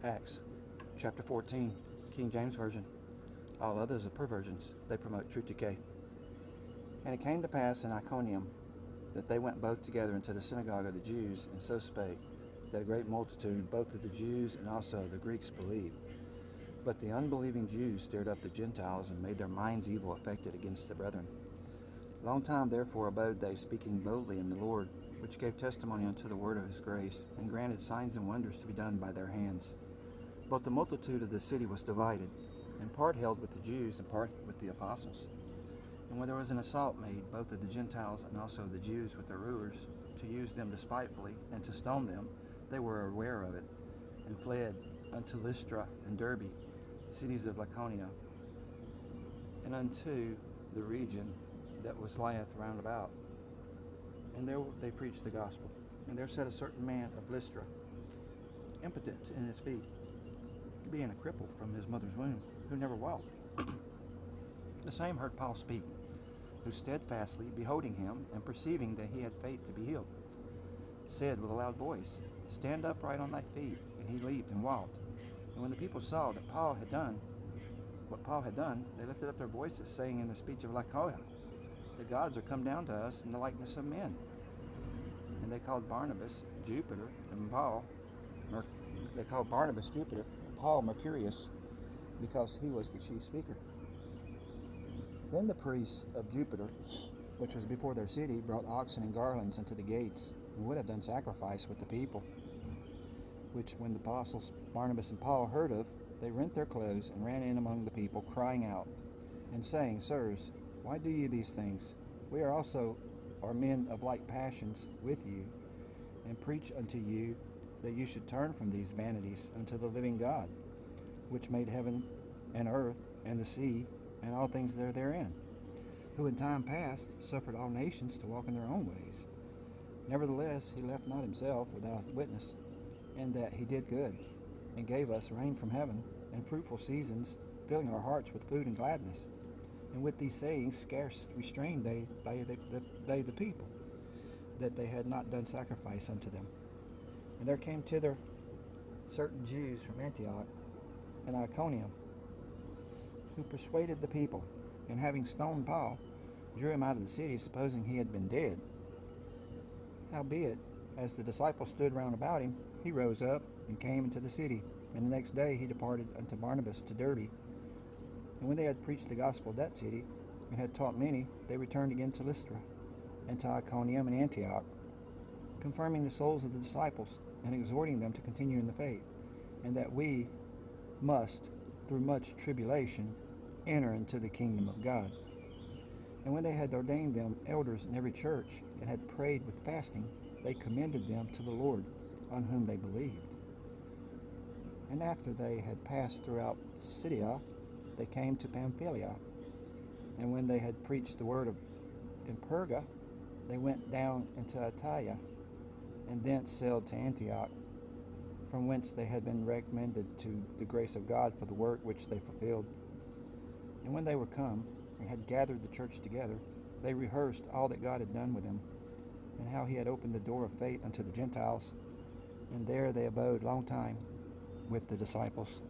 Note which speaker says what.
Speaker 1: Acts chapter 14, King James Version. All others are perversions. They promote truth decay. And it came to pass in Iconium that they went both together into the synagogue of the Jews, and so spake, that a great multitude both of the Jews and also of the Greeks believed. But the unbelieving Jews stirred up the Gentiles, and made their minds evil affected against the brethren. Long time therefore abode they, speaking boldly in the Lord, which gave testimony unto the word of his grace, and granted signs and wonders to be done by their hands. But the multitude of the city was divided, and part held with the Jews, and part with the apostles. And when there was an assault made, both of the Gentiles and also of the Jews with their rulers, to use them despitefully, and to stone them, they were aware of it, and fled unto Lystra and Derbe, cities of Lycaonia, and unto the region that was lieth round about. And there they preached the gospel. And there sat a certain man of Lystra, impotent in his feet, being a cripple from his mother's womb, who never walked. The same heard Paul speak, who steadfastly beholding him, and perceiving that he had faith to be healed, said with a loud voice, Stand upright on thy feet. And he leaped and walked. And when the people saw that Paul had done what Paul had done, they lifted up their voices, saying in the speech of Lycaonia, The gods are come down to us in the likeness of men. And they called Barnabas Jupiter, and Paul Mercurius, because he was the chief speaker. Then the priests of Jupiter, which was before their city, brought oxen and garlands unto the gates, and would have done sacrifice with the people. Which when the apostles Barnabas and Paul heard of, they rent their clothes, and ran in among the people, crying out, and saying, Sirs, why do ye these things? We are also are men of like passions with you, and preach unto you that you should turn from these vanities unto the living God, which made heaven and earth and the sea and all things that are therein, who in time past suffered all nations to walk in their own ways. Nevertheless, he left not himself without witness, and that he did good, and gave us rain from heaven, and fruitful seasons, filling our hearts with food and gladness. And with these sayings scarce restrained they the people, that they had not done sacrifice unto them. And there came thither certain Jews from Antioch and Iconium, who persuaded the people, and having stoned Paul, drew him out of the city, supposing he had been dead. Howbeit, as the disciples stood round about him, he rose up and came into the city, and the next day he departed unto Barnabas to Derbe. And when they had preached the gospel of that city, and had taught many, they returned again to Lystra, and to Iconium and Antioch, confirming the souls of the disciples, and exhorting them to continue in the faith, and that we must, through much tribulation, enter into the kingdom of God. And when they had ordained them elders in every church, and had prayed with fasting, they commended them to the Lord, on whom they believed. And after they had passed throughout Syria, they came to Pamphylia. And when they had preached the word in Perga, they went down into Attalia, and thence sailed to Antioch, from whence they had been recommended to the grace of God for the work which they fulfilled. And when they were come, and had gathered the church together, they rehearsed all that God had done with them, and how he had opened the door of faith unto the Gentiles. And there they abode long time with the disciples.